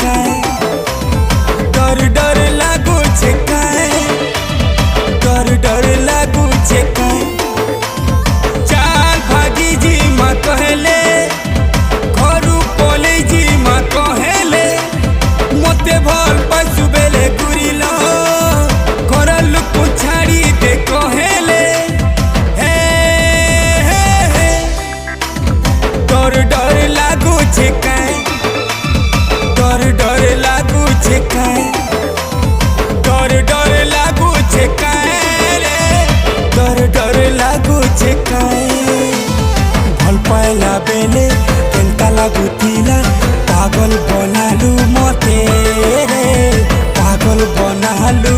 काहे डर डर लागू छे काहे डर डर लागू छे काहे चाल भागी जी माँ कहले घरू पले जी माँ कहले मते भल पशु बेले गुरिल घर लोक छाड़ी दे कहले डर डर लागू छे काहे डर डर लागू छे काहे डर डर लागू छे काहे रे डर डर लागू छे काहे भल पाइला बेले केनता लागुतिला पागल बनालू मते रे पागल बनालू